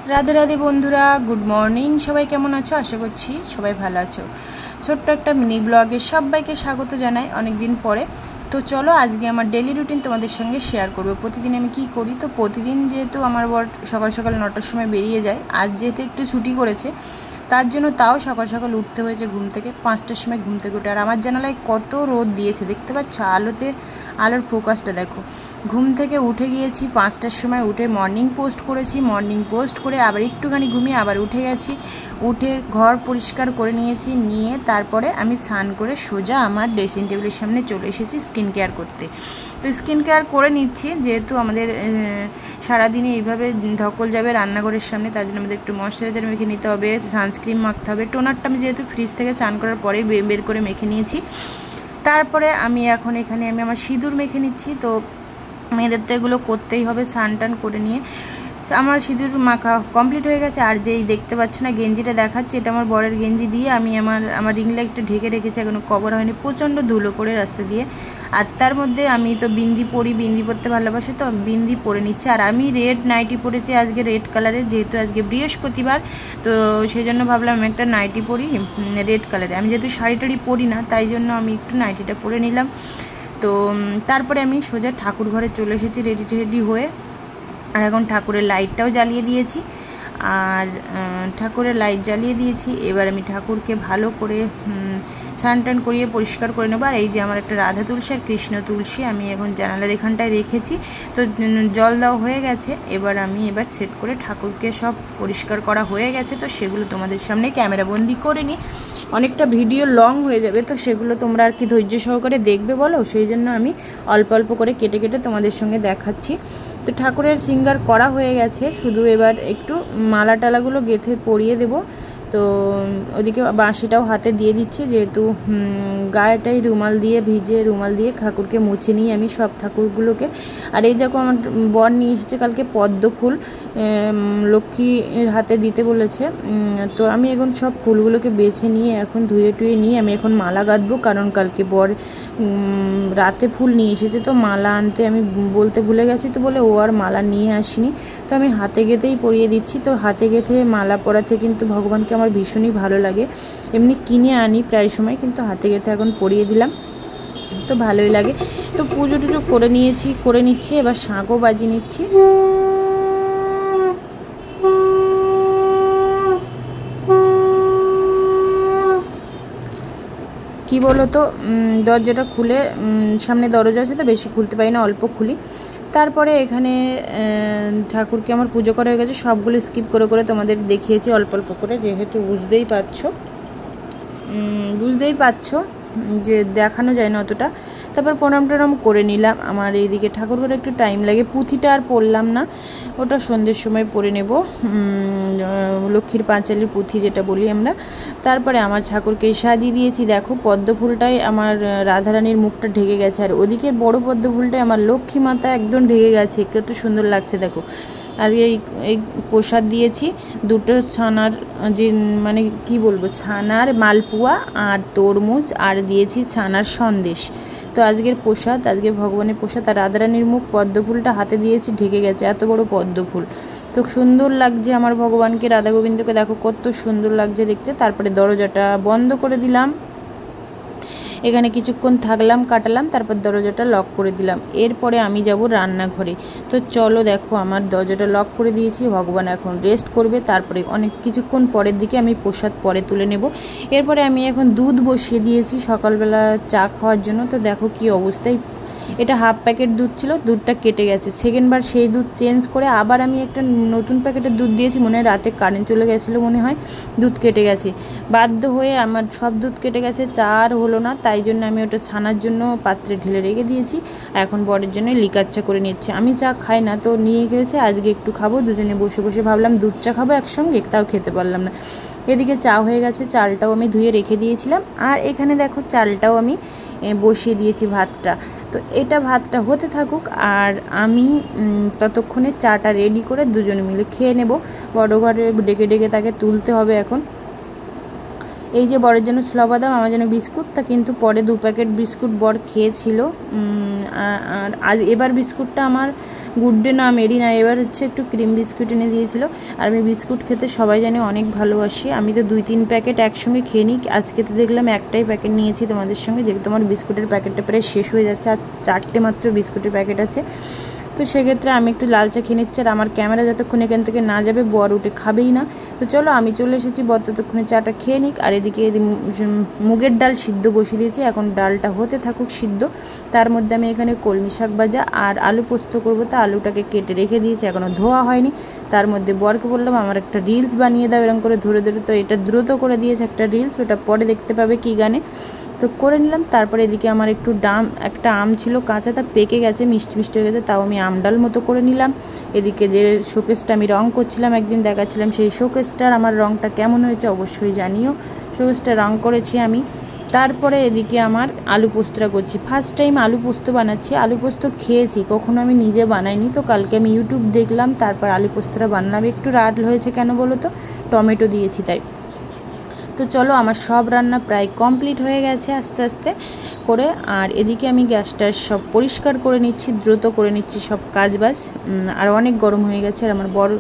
রাধে রাধে বন্ধুরা, good morning. সবাই কেমন আছো? আশা করছি সবাই ভালো আছো। ছোট্ট একটা মিনি ব্লগে সবাইকে স্বাগত জানাই অনেক দিন পরে। তো চলো আজকে আমার ডেলি রুটিন তোমাদের সঙ্গে শেয়ার করবো। প্রতিদিন আমি কি করি, তো প্রতিদিন যেহেতু আমার বর সকাল সকাল 9টার সময় বেরিয়ে যায়, আজ যেহেতু একটু ছুটি করেছে তার জন্য তাও সকাল সকাল উঠতে হয়েছে। ঘুম থেকে 5টার সময় ঘুম থেকে উঠে, আর আমার জানালায় কত রোদ দিয়েছে দেখতে পাচ্ছ, আলোর ফোকাসটা দেখো। ঘুম থেকে উঠে গিয়েছি 5টার সময়, উঠে মর্নিং পোস্ট করেছি। মর্নিং পোস্ট করে আবার একটুখানি ঘুমিয়ে আবার উঠে গেছি। উঠে ঘর পরিষ্কার করে নিয়ে তারপরে আমি স্নান করে সোজা আমার ড্রেসিং টেবিলের সামনে চলে এসেছি স্কিন কেয়ার করতে। তো স্কিন কেয়ার করে নিচ্ছি, যেহেতু আমাদের সারাদিনে এইভাবে ধকল যাবে রান্নাঘরের সামনে, তার জন্য আমাদের একটু ময়শ্চারাইজার মেখে নিতে হবে, সানস্ক্রিন মাখতে হবে। টোনারটা আমি যেহেতু ফ্রিজ থেকে স্নান করার পরেই বের করে মেখে নিয়েছি। তারপরে আমি এখন এখানে আমার সিঁদুর মেখে নিচ্ছি। তো মেয়েদের তো এগুলো করতেই হবে, স্নান টান করে নিয়ে আমার সিঁদুর মাখা কমপ্লিট হয়ে গেছে। আর যেই দেখতে পাচ্ছ না গেঞ্জিটা দেখাচ্ছি, এটা আমার বরের গেঞ্জি দিয়ে আমি আমার রিং লাইটটা ঢেকে রেখেছি, এখনো কভার হয়নি, প্রচণ্ড ধুলো পড়ে রাস্তা দিয়ে। আর তার মধ্যে আমি তো বিন্দি পরি, বিন্দি পরতে ভালোবাসি, তো বিন্দি পরে নিচ্ছে। আর আমি রেড নাইটি পরেছি আজকে, রেড কালারের, যেহেতু আজকে বৃহস্পতিবার, তো সেই জন্য ভাবলাম আমি একটা নাইটি পরি রেড কালারে। আমি যেহেতু শাড়ি টাড়ি পরি না, তাই জন্য আমি একটু নাইটিটা পরে নিলাম। তো তারপরে আমি সোজা ঠাকুর ঘরে চলে এসেছি রেডি হয়ে। আর এখন ঠাকুরের লাইটটাও জ্বালিয়ে দিয়েছি, এবার আমি ঠাকুরকে ভালো করে স্নান টান করিয়ে পরিষ্কার করে নেবো। আর এই যে আমার একটা রাধা তুলসী আর কৃষ্ণ তুলসী আমি এখন জানালার এখানটায় রেখেছি, তো জল দেওয়া হয়ে গেছে। এবার সেট করে ঠাকুরকে সব পরিষ্কার করা হয়ে গেছে, তো সেগুলো তোমাদের সামনে ক্যামেরা বন্দি করে নিই। অনেকটা ভিডিও লং হয়ে যাবে, তো সেগুলো তোমরা আর কি ধৈর্য সহকারে দেখবে বলো, সেই জন্য আমি অল্প অল্প করে কেটে কেটে তোমাদের সঙ্গে দেখাচ্ছি। তো ঠাকুরের সিঙ্গার করা হয়ে গেছে, শুধু এবার একটু মালা টালাগুলো গেঁথে পরিয়ে দেবো। তো ওদিকে বাঁশিটাও হাতে দিয়ে দিচ্ছি, যেহেতু গায়েটাই ভিজে রুমাল দিয়ে ঠাকুরকে মুছে নিই আমি সব ঠাকুরগুলোকে। আর এই দেখো আমার বর নিয়ে এসেছে কালকে পদ্ম ফুল, লক্ষ্মীর হাতে দিতে বলেছে। তো আমি এখন সব ফুলগুলোকে বেছে নিয়ে এখন ধুয়ে টুয়ে নিয়ে আমি এখন মালা গাঁথবো, কারণ কালকে বর রাতে ফুল নিয়ে এসেছে, তো মালা আনতে আমি বলতে ভুলে গেছি, তো বলে ও আর মালা নিয়ে আসিনি। তো আমি হাতে গেঁথেই পরিয়ে দিচ্ছি। তো হাতে গেঁথে মালা পরাতে কিন্তু ভগবানকে আমার ভীষণই ভালো লাগে। এমনি কিনে আনি প্রায় সময়, কিন্তু হাতে গেঁথে এখন পরিয়ে দিলাম, তো ভালোই লাগে। তো পুজো টুজো করে নিচ্ছি, এবার শাঁখও বাজিয়ে নিচ্ছি। কি বলো তো, দরজাটা খুলে, সামনে দরজা আছে তো বেশি খুলতে পারি না, অল্প খুলি। তারপরে এখানে ঠাকুরকে আমার পুজো করা হয়ে গেছে, সবগুলো স্কিপ করে করে তোমাদের দেখিয়েছি অল্প অল্প করে, যেহেতু বুঝতেই পারছো যে দেখানো যায় না অতটা। তারপর প্রণাম টনাম করে নিলাম। আমার এইদিকে ঠাকুর ঘরে একটু টাইম লাগে, পুঁথিটা আর পড়লাম না, ওটা সন্ধ্যের সময় পরে নেব, লক্ষ্মীর পাঁচালির পুঁথি যেটা বলি আমরা। তারপরে আমার ঠাকুরকে সাজিয়ে দিয়েছি, দেখো পদ্ম ফুলটাই আমার রাধারানীর মুখটা ঢেকে গেছে, আর ওদিকে বড় পদ্ম ফুলটাই আমার লক্ষ্মী মাতা একদম ঢেকে গেছে, কত সুন্দর লাগছে দেখো। আজকে এই প্রসাদ দিয়েছি দুটো ছানার, যে মানে কি বলবো, ছানার মালপুয়া আর তরমুজ, আর দিয়েছি ছানার সন্দেশ। তো আজকের প্রসাদ, আজকে ভগবানের প্রসাদ। আর রাধারানীর মুখ পদ্ম ফুলটা হাতে দিয়েছি, ঢেকে গেছে, এত বড় পদ্ম ফুল, তো সুন্দর লাগছে আমার ভগবানকে, রাধা গোবিন্দকে দেখো কত সুন্দর লাগছে দেখতে। তারপরে দরজাটা বন্ধ করে দিলাম, এখানে কিছুক্ষণ কাটালাম, তারপর দরজাটা লক করে দিলাম। এরপরে আমি যাব রান্নাঘরে। তো চলো দেখো আমার দরজাটা লক করে দিয়েছি, ভগবান এখন রেস্ট করবে, তারপরে অনেক কিছুক্ষণ পরের দিকে আমি প্রসাদ পরে তুলে নেব। এরপরে আমি এখন দুধ বসিয়ে দিয়েছি সকালবেলা চা খাওয়ার জন্য। তো দেখো কি অবস্থায়, এটা হাফ প্যাকেট দুধ ছিল, দুধটা কেটে গেছে, সেকেন্ডবার সেই দুধ চেঞ্জ করে আবার আমি একটা নতুন প্যাকেটের দুধ দিয়েছি। মনে হয় রাতে কারেন্ট চলে গেছিলো, মনে হয় দুধ কেটে গেছে, বাধ্য হয়ে আমার সব দুধ কেটে গেছে, চা আর হলো না, তাই জন্য আমি ওটা ছানার জন্য পাত্রে ঢেলে রেখে দিয়েছি। এখন বরের জন্য লিকার চা করে নিচ্ছি, আমি চা খাই না, তো নিয়ে গেছে আজকে একটু খাবো, দুজনে বসে বসে ভাবলাম দুধ চা খাবো একসঙ্গে, তাও খেতে পারলাম না। এদিকে চা হয়ে গেছে, চালটাও আমি ধুয়ে রেখে দিয়েছিলাম, আর এখানে দেখো চালটাও আমি বসিয়ে দিয়েছি ভাতটা। তো এটা ভাতটা হতে থাকুক, আর আমি ততক্ষণে চাটা রেডি করে দুজনে মিলে খেয়ে নেব। বড় ঘরে ডেকে ডেকে তাকে তুলতে হবে এখন। এই যে বরের জন্য ছোলা বাদাম, আমার জন্য বিস্কুট। তা কিন্তু পরে 2 প্যাকেট বিস্কুট বর খেয়েছিল। আর আজ এবার বিস্কুটটা আমার গুড ডে না, মেরি না, এবার হচ্ছে একটু ক্রিম বিস্কুট এনে দিয়েছিল। আর আমি বিস্কুট খেতে সবাই জানে অনেক ভালোবাসি, আমি তো 2-3 প্যাকেট একসঙ্গে খেয়ে নিই। আজকে তো দেখলাম একটাই প্যাকেট নিয়েছি তোমাদের সঙ্গে, যেহেতু আমার বিস্কুটের প্যাকেটটা প্রায় শেষ হয়ে যাচ্ছে, আর 4টে মাত্র বিস্কুটের প্যাকেট আছে। তো সেক্ষেত্রে আমি একটু লাল চা খেয়ে নিচ্ছি। আর আমার ক্যামেরা যতক্ষণ এখান থেকে না যাবে বর উঠে খাবেই না। তো চলো আমি চলে এসেছি, বর ততক্ষণে চাটা খেয়ে নিক। আর এদিকে মুগের ডাল সিদ্ধ বসিয়ে দিয়েছি, এখন ডালটা হতে থাকুক সিদ্ধ। তার মধ্যে আমি এখানে কলমি শাক ভাজা আর আলু পোস্ত করবো, তা আলুটাকে কেটে রেখে দিয়েছি, এখনও ধোয়া হয়নি। তার মধ্যে বরকে বললাম আমার একটা রিলস বানিয়ে দাও এরকম করে ধরে ধরে, তো এটা দ্রুত করে দিয়েছে একটা রিলস, ওটা পরে দেখতে পাবে কী গানে, তো করে নিলাম। তারপরে এদিকে আমার একটা আম ছিল কাঁচা, তা পেকে গেছে, মিষ্টি মিষ্টি হয়ে গেছে, তাও আমি আমডাল মতো করে নিলাম। এদিকে যে শোকেসটা আমি রং করছিলাম, একদিন দেখাচ্ছিলাম, সেই শোকেসটার আমার রংটা কেমন হয়েছে অবশ্যই জানিও। শোকেসটা রং করেছি আমি। তারপরে এদিকে আমার আলু পোস্তটা করছি, ফার্স্ট টাইম আলু পোস্ত বানাচ্ছি। আলু পোস্ত খেয়েছি, কখনো আমি নিজে বানাইনি, তো কালকে আমি ইউটিউব দেখলাম, তারপর আলু পোস্তটা বানালাম। একটু রাড হয়েছে কেন বলো তো, টমেটো দিয়েছি তাই। তো চলো আমার সব রান্না প্রায় কমপ্লিট হয়ে গেছে আস্তে আস্তে করে। আর এদিকে আমি গ্যাসটা সব পরিষ্কার করে নিচ্ছি, দ্রুত করে নিচ্ছি সব কাজবাজ। আর অনেক গরম হয়ে গেছে, আর আমার বড়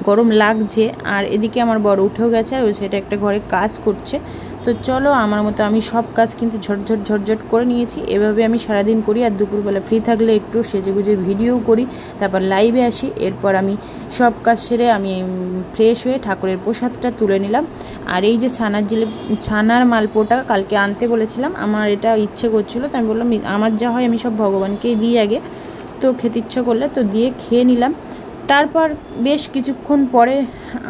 গরম লাগছে। আর এদিকে আমার বড় উঠেও গেছে, আর ওই সাইডে একটা ঘরে কাজ করছে। তো চলো আমার মতো আমি সব কাজ কিন্তু ঝটঝট করে নিয়েছি। এভাবে আমি সারাদিন করি, আর দুপুরবেলা ফ্রি থাকলে একটু সেজেগুজে ভিডিও করি, তারপর লাইভে আসি। এরপর আমি সব কাজ সেরে আমি ফ্রেশ হয়ে ঠাকুরের প্রসাদটা তুলে নিলাম। আর এই যে ছানার মালপোটা কালকে আনতে বলেছিলাম, আমার এটা ইচ্ছে করছিল, তো আমি বললাম আমার যা হয় আমি সব ভগবানকেই দিই আগে, তো খেতে ইচ্ছা করলে তো দিয়ে খেয়ে নিলাম। তারপর বেশ কিছুক্ষণ পরে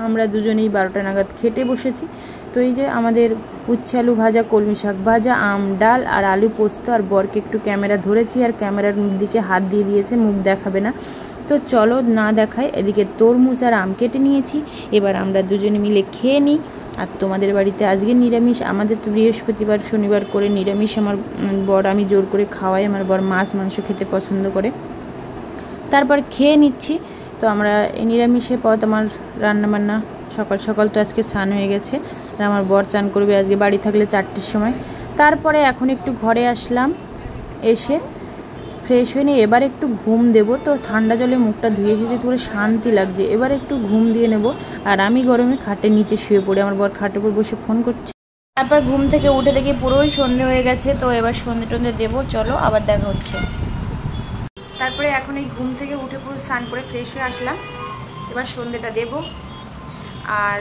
আমরা দুজনেই 12টা নাগাদ খেতে বসেছি। তো এই যে আমাদের উচ্ছে আলু ভাজা, কলমি শাক ভাজা, আম ডাল আর আলু পোস্ত। আর বরকে একটু ক্যামেরা ধরেছি, আর ক্যামেরার দিকে হাত দিয়ে দিয়েছে, মুখ দেখাবে না। তো চলো না দেখায়। এদিকে তরমুজ আর আম কেটে নিয়েছি, এবার আমরা দুজনে মিলে খেয়ে নিই। আর তোমাদের বাড়িতে আজকে নিরামিষ, আমাদের তো বৃহস্পতিবার শনিবার করে নিরামিষ। আমার বর আমি জোর করে খাওয়াই, আমার বর মাছ মাংস খেতে পছন্দ করে। তারপর খেয়ে নিচ্ছি। তো আমরা এই নিরামিষে পথ আমার রান্নাবান্না সকাল সকাল তো আজকে স্নান হয়ে গেছে, আর আমার বর চান করবে আজকে বাড়ি থাকলে 4টের সময়। তারপরে এখন একটু ঘরে আসলাম, এসে ফ্রেশ হয়ে নিয়ে এবার একটু ঘুম দেবো। তো ঠান্ডা জলে মুখটা ধুয়ে এসেছি, পুরো শান্তি লাগছে, এবার একটু ঘুম দিয়ে নেব। আর আমি গরমে খাটের নিচে শুয়ে পড়ি, আমার বর খাটের উপর বসে ফোন করছে। তারপর ঘুম থেকে উঠে দেখি পুরোই সন্ধে হয়ে গেছে, তো এবার সন্ধে টন্ধে দেবো, চলো আবার দেখা হচ্ছে। তারপরে এখন এই ঘুম থেকে উঠে পুরো স্নান করে ফ্রেশ হয়ে আসলাম, এবার সন্ধেটা দেব। আর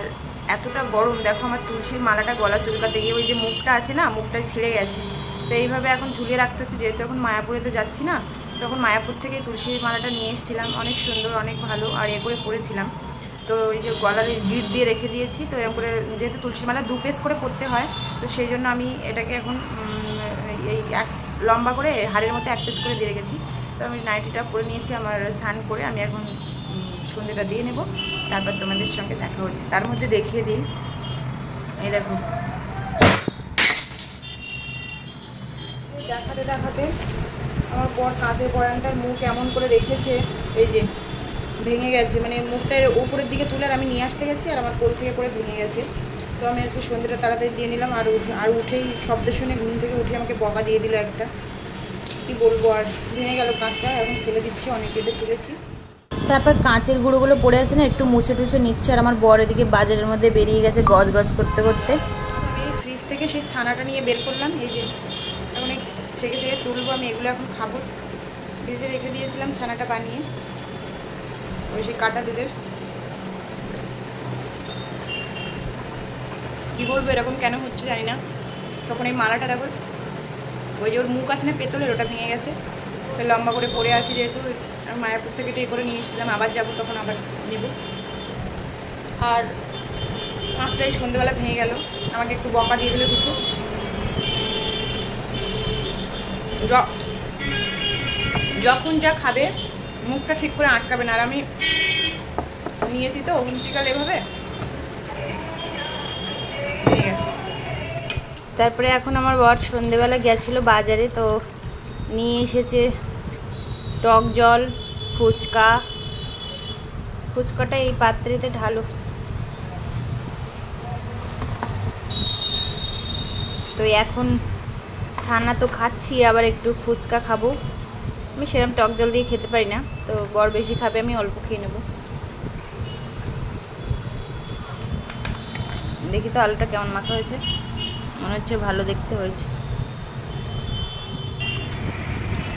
এতটা গরম দেখো, আমার তুলসীর মালাটা গলা চুলকাতে গিয়ে ওই যে মুখটা আছে না, মুখটা ছিঁড়ে গেছে, তো এইভাবে এখন ঝুলিয়ে রাখতে হচ্ছে। যেহেতু এখন মায়াপুরে তো যাচ্ছি না, তখন মায়াপুর থেকে তুলসীর মালাটা নিয়ে এসেছিলাম, অনেক সুন্দর অনেক ভালো, আর করে পরেছিলাম। তো এই যে গলার গিট দিয়ে রেখে দিয়েছি। তো এরকম করে যেহেতু তুলসী মালা 2 পিস করে পরতে হয়, তো সেই জন্য আমি এটাকে এখন এই লম্বা করে হাড়ের মধ্যে 1 পিস করে দিয়ে রেখেছি। তো আমি নাইটিটা পরে নিয়েছি, আমার স্নান করে আমি এখন সন্ধ্যেটা দিয়ে নেব, তারপর তোমাদের সঙ্গে দেখা হচ্ছে। তার মধ্যে দেখিয়ে দিই, এই দেখো দেখাতে দেখাতে আমার বর কাঁচের বয়ানটার মুখ এমন করে রেখেছে, এই যে ভেঙে গেছে, মানে মুখটার উপরের দিকে তুলে আর আমি নিয়ে আসতে গেছি, আর আমার কোল থেকে পড়ে ভেঙে গেছে। তো আমি আজকে সন্ধ্যেটা তাড়াতাড়ি দিয়ে নিলাম। আর উঠেই শব্দ শুনে ঘুম থেকে উঠে আমাকে বকা দিয়ে দিল একটা, কি বলবো, আর ভেঙে গেল কাঁচটা, এখন ফেলে দিচ্ছি, অনেকেদের তুলেছি। তারপর কাঁচের গুঁড়োগুলো পড়ে আছে না, একটু মুছে টুছে নিচ্ছে। আর আমার বর এদিকে বাজারের মধ্যে বেরিয়ে গেছে গজ করতে করতে। এই ফ্রিজ থেকে সেই ছানাটা নিয়ে বের করলাম, এই যে এখন ছেঁকে ছেঁকে তুলবো আমি, এগুলো এখন খাবো। ফ্রিজে রেখে দিয়েছিলাম ছানাটা বানিয়ে, ওই সেই কাটা দুধের। কী বলবো, এরকম কেন হচ্ছে জানি না। তখন এই মালাটা দেখো, ওই যে ওর মুখ আছে না পেতলের, ওটা ভেঙে গেছে, লম্বা করে পড়ে আছে। যেহেতু আমি মায়াপুর থেকে টে করে নিয়ে এসেছিলাম, আবার যাবো তখন আবার নেব। আর পাঁচটাই সন্ধ্যেবেলা ভেঙে গেল, আমাকে একটু বকা দিয়ে দিল কিছু। যখন যা খাবে মুখটা ঠিক করে আটকাবে না, আর আমি নিয়েছি তো হুমচিকাল এভাবে ভেঙে গেছে। তারপরে এখন আমার বর সন্ধ্যেবেলা গেছিলো বাজারে, তো নিয়ে এসেছে টক জল, ফুচকাটা এই পাত্রেতে ঢালো। তো এখন ছানা তো খাচ্ছি, আবার একটু ফুচকা খাবো। আমি সেরকম টক জল দিয়ে খেতে পারি না, তো বর বেশি খাবে, আমি অল্প খেয়ে নেব। দেখি তো আলুটা কেমন মাখা হয়েছে, মনে হচ্ছে ভালো দেখতে হয়েছে।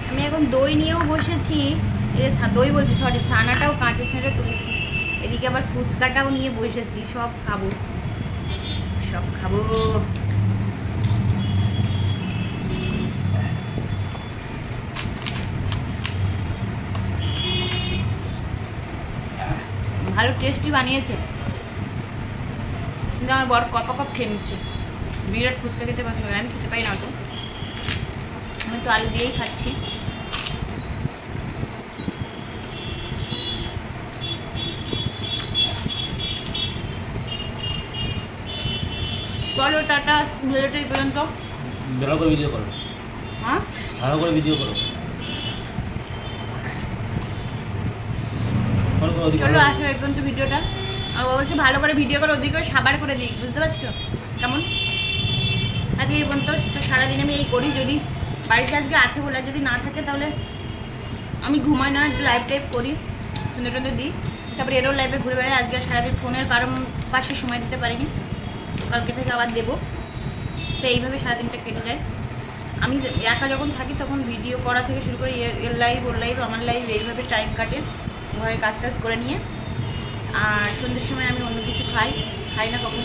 আমি এখন দই নিয়েও বসেছি, দই বলছি সরি, ছানাটাও কাঁচা ছেড়ে তুলেছি, এদিকে আবার ফুচকাটাও নিয়ে বসেছি। সব খাবো, সব খাবো। ভালো টেস্টি বানিয়েছে, কিন্তু আমার বর কপ কপ খেয়ে নিচ্ছে। বিরাট ফুচকা খেতে পছন্দ করে, আমি খেতে পাই না অত, আমি তো আলু দিয়েই খাচ্ছি। চলো টাটা, ভিডিওটা এই পর্যন্ত। ভালো করে ভিডিও করো, হ্যাঁ ভালো করে ভিডিও করো। চলো আসো এই পর্যন্ত ভিডিওটা। আর ও বলছে ভালো করে ভিডিও করো, ওদিকে সাবার করে দিই, বুঝতে পারছো কেমন? আজকে এই পর্যন্ত। তো সারাদিন আমি এই করি, যদি বাড়িতে আজকে আছে বলে, যদি না থাকে তাহলে আমি ঘুমাই না, একটু লাইভ টাইপ করি, সুন্দর টন্দর দিই, তারপরে এরও লাইভে ঘুরে বেড়াই। আজকে সারাদিন ফোনের কারণ পাশে সময় দিতে পারিনি, কালকে থেকে আবার দেবো। তো এইভাবে সারাদিনটা কেটে যায়। আমি একা যখন থাকি তখন ভিডিও করা থেকে শুরু করে এর লাইভ, ওর লাইভ, আমার লাইভ, এইভাবে টাইম কাটে ঘরে কাজ টাজ করে নিয়ে। আর সন্ধ্যের সময় আমি অন্য কিছু খাই না কখনো,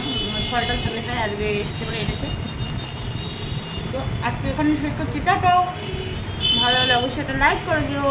ফল টল থাকলে খাই, আজকে এসেছে বলে এনেছে। তো আজকে এখানে শেষ করছি, টাটা। ভালো হলে অবশ্যই একটা লাইক করে দিও।